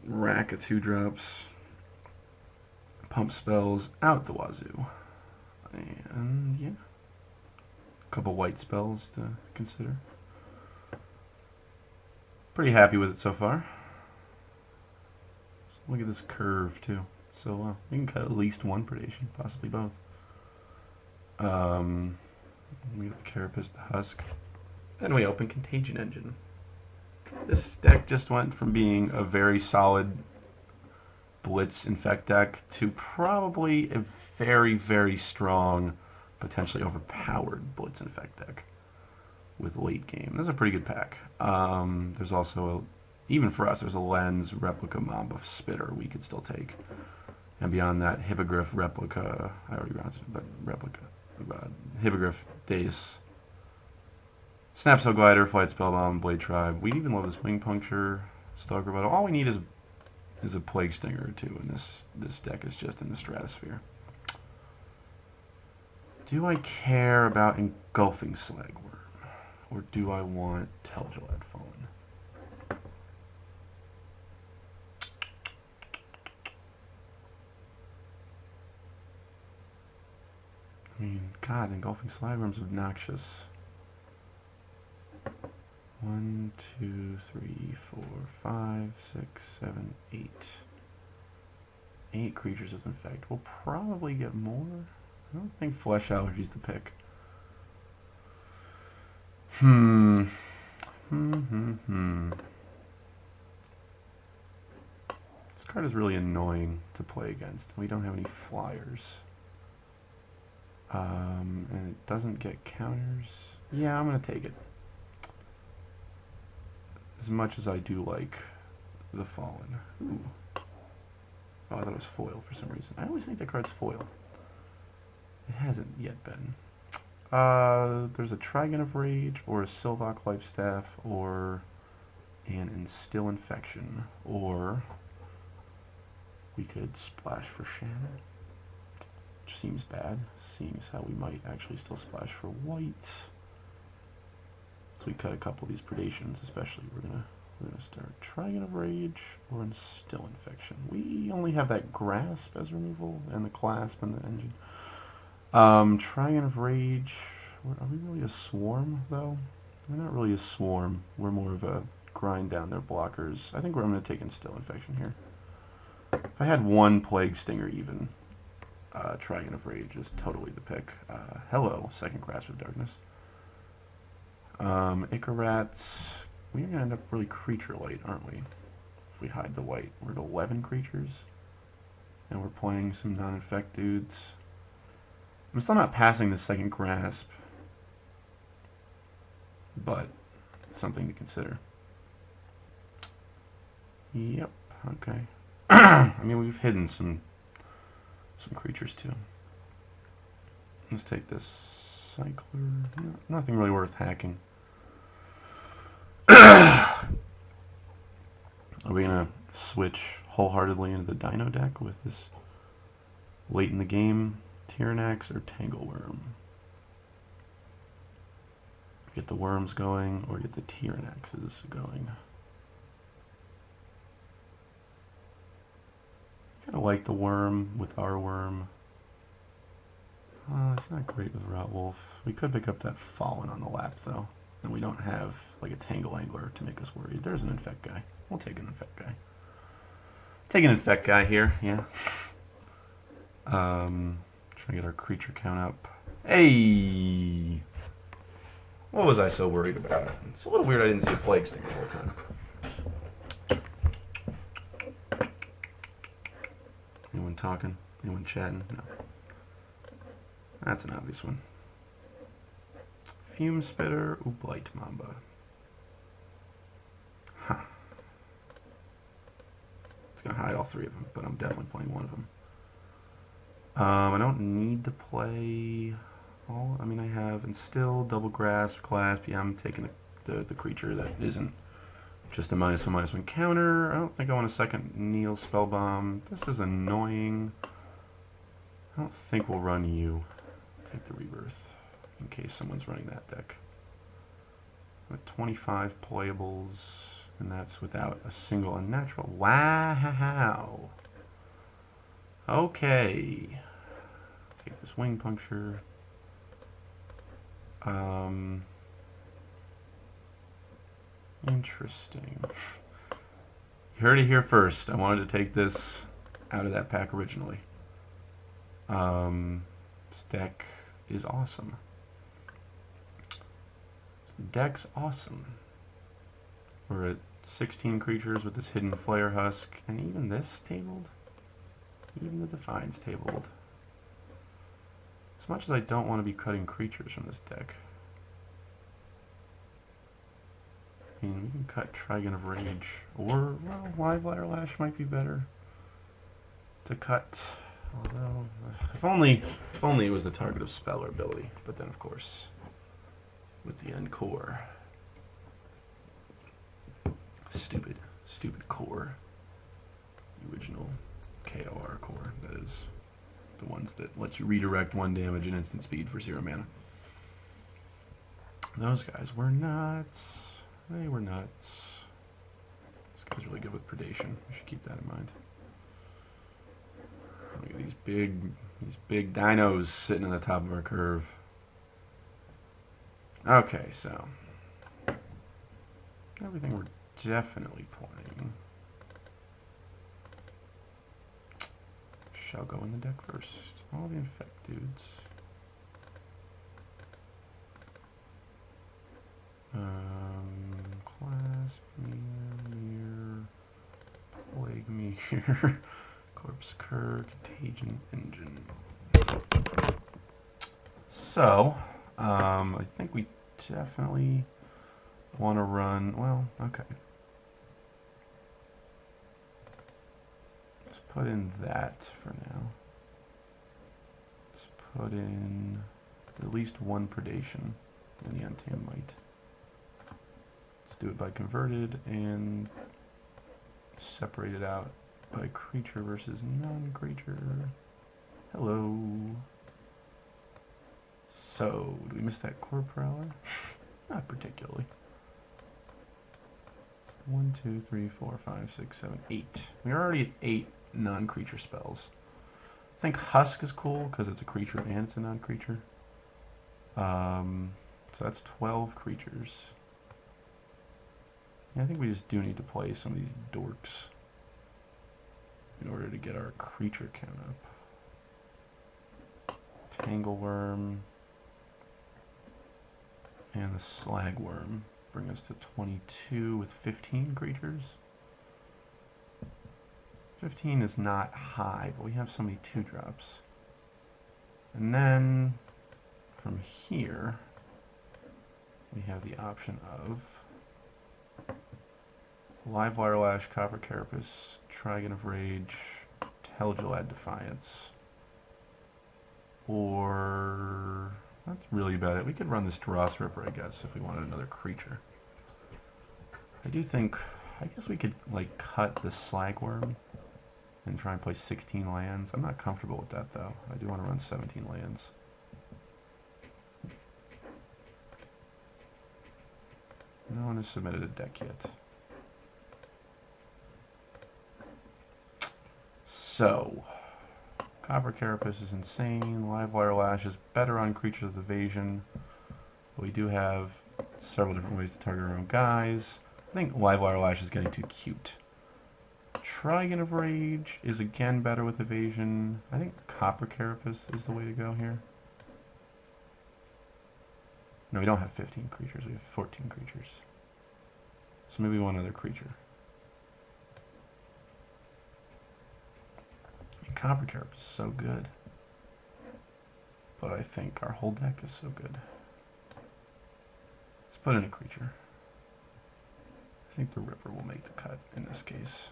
rack of 2-drops. Pump spells out the wazoo. And yeah, a couple white spells to consider. Pretty happy with it so far. Look at this curve too. So we can cut at least one predation, possibly both. We have Carapace the Husk. Then we open Contagion Engine. This deck just went from being a very solid Blitz Infect deck to probably a very, very strong, potentially overpowered Blitz Infect deck with late game. This is a pretty good pack. There's also, even for us, there's a Lens, Replica, Mamba, Spitter we could still take. And beyond that, Hippogriff, Replica, I already rounded it, but Replica, Hippogriff, Dace, Snapsail Glider, Flight Spellbound, Blade Tribe. We even love this Wing Puncture, Stalker Battle. All we need is a Plague Stinger or two, and this deck is just in the stratosphere. Do I care about Engulfing Slagworm, or do I want Telgelad Fallen? I mean, God, Engulfing Slagworm's obnoxious. 1, 2, 3, 4, 5, 6, 7, 8. 8 creatures with Infect. We'll probably get more. I don't think Flesh Allergy's the pick. This card is really annoying to play against. We don't have any flyers. And it doesn't get counters. Yeah, I'm going to take it. As much as I do like the Fallen. Ooh. Oh, I thought it was foil for some reason. I always think that card's foil. It hasn't yet been. There's a Trigon of Rage, or a Sylvok Lifestaff, or an Instill Infection, or we could splash for Shannon, which seems bad, seeing as how we might actually still splash for white. So we cut a couple of these predations, especially. We're gonna start Trigon of Rage or Instill Infection. We only have that Grasp as removal, and the Clasp and the Engine. Trigon of Rage. Are we really a swarm though? We're not really a swarm. We're more of a grind down their blockers. I think I'm going to take Instill Infection here. If I had one Plague Stinger even, Trigon of Rage is totally the pick. Hello, second Grasp of Darkness. Icarats. We're going to end up really creature light, aren't we? If we hide the white. We're at 11 creatures. And we're playing some non-infect dudes. I'm still not passing the second Grasp, but something to consider. Yep, okay. I mean, we've hidden some creatures too. Let's take this Cycler. No, nothing really worth hacking. Are we gonna switch wholeheartedly into the Dino deck with this late in the game Tyrannax or Tangleworm? Get the worms going or get the Tyrannaxes going? Kinda like the worm with our worm. It's not great with Rotwolf. We could pick up that Fallen on the lap though. And we don't have like a Tangle Angler to make us worried. There's an Infect guy. We'll take an Infect guy. Take an Infect guy here, yeah. Trying to get our creature count up. Hey! What was I so worried about? It's a little weird I didn't see a Plague Stinger the whole time. Anyone talking? Anyone chatting? No. That's an obvious one. Fume Spitter, Blight Mamba. Huh. It's going to hide all three of them, but I'm definitely playing one of them. I don't need to play all. I mean, I have Instill, Double Grasp, Clasp. Yeah, I'm taking the creature that isn't just a -1/-1 counter. I don't think I want a second Neil Spellbomb. This is annoying. I don't think we'll run you. Take the Rebirth in case someone's running that deck. With 25 playables. And that's without a single unnatural. Wow. Okay. Take this wing puncture. Interesting. You heard it here first. I wanted to take this out of that pack originally. This deck is awesome. This deck's awesome. We're at 16 creatures with this hidden flare husk, and even this tabled. Even the Defiance tabled. As much as I don't want to be cutting creatures from this deck. I mean, we can cut Trigon of Rage, or, well, Live Wire Lash might be better to cut. Although, if only it was the target of spell or ability. But then, of course, with the end core. Stupid core. The original KOR core, that is. The ones that let you redirect 1 damage and instant speed for 0 mana. Those guys were nuts. They were nuts. This guy's really good with predation. You should keep that in mind. Look at these big dinos sitting on the top of our curve. Okay, so everything we're definitely playing shall go in the deck first. All the infect dudes. Clasp, Mirror, Plague Mirror, Corpse Cur, Contagion Engine. So, I think we definitely want to run, well, okay. Let's put in that for now. Let's put in at least 1 predation in the Untamed Might. Let's do it by converted and separate it out by creature versus non-creature. Hello. So, do we miss that Core Prowler? Not particularly. 1, 2, 3, 4, 5, 6, 7, 8. We're already at 8 non-creature spells. I think Husk is cool because it's a creature and it's a non-creature. So that's 12 creatures. Yeah, I think we just do need to play some of these dorks in order to get our creature count up. Tangleworm and the Slagworm bring us to 22 with 15 creatures. 15 is not high, but we have so many 2-drops. And then from here we have the option of Live Wire Lash, Copper Carapace, Trigon of Rage, Telgelad Defiance, or that's really about it. We could run this Dross Ripper, I guess, if we wanted another creature. I do think, I guess we could like cut the Slagworm and try and play 16 lands. I'm not comfortable with that though. I do want to run 17 lands. No one has submitted a deck yet. So, Copper Carapace is insane. Live Wire Lash is better on creatures with evasion. But we do have several different ways to target our own guys. I think Live Wire Lash is getting too cute. Trigon of Rage is again better with evasion. I think Copper Carapace is the way to go here. No, we don't have 15 creatures, we have 14 creatures. So maybe one other creature. Copper Carapace is so good. But I think our whole deck is so good. Let's put in a creature. I think the Ripper will make the cut in this case.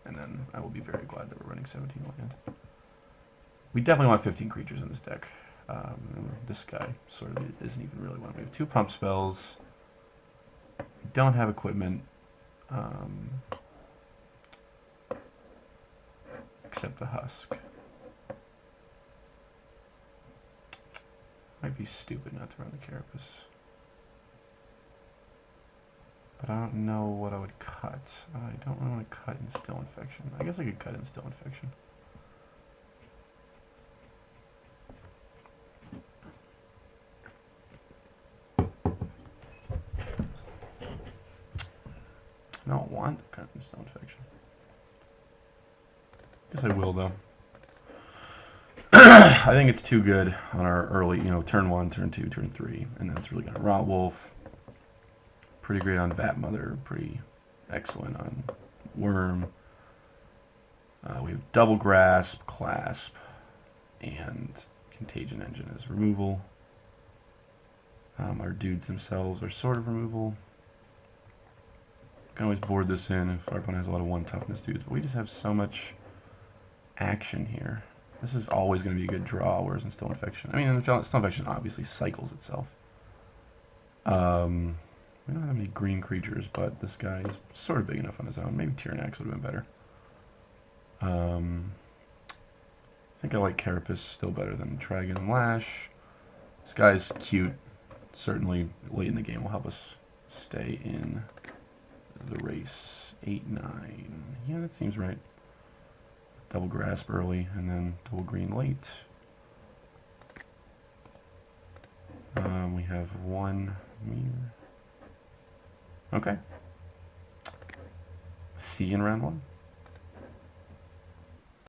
And then I will be very glad that we're running 17 land. We definitely want 15 creatures in this deck. This guy sort of isn't even really one. We have 2 pump spells. We don't have equipment. Except the Husk. Might be stupid not to run the Carapace. But but I don't know what I would cut. I don't really want to cut Instill Infection. I guess I could cut Instill Infection. I don't want to cut Instill Infection. Guess I will, though. I think it's too good on our early, turn 1, turn 2, turn 3, and then it's really going to Rot Wolf. Pretty great on Bat Mother, pretty excellent on Worm. We have Double Grasp, Clasp, and Contagion Engine as removal. Our dudes themselves are sort of removal. Can always board this in if our opponent has a lot of 1 toughness dudes, but we just have so much action here. This is always going to be a good draw, whereas Instill Infection, Instill Infection obviously cycles itself. We don't have any green creatures, but this guy is sort of big enough on his own. Maybe Tyrannax would have been better. I think I like Carapace still better than Dragon and Lash. This guy's cute. Certainly late in the game will help us stay in the race. 8-9. Yeah, that seems right. Double Grasp early, and then double green late. We have 1 mirror. Okay. See you in round 1.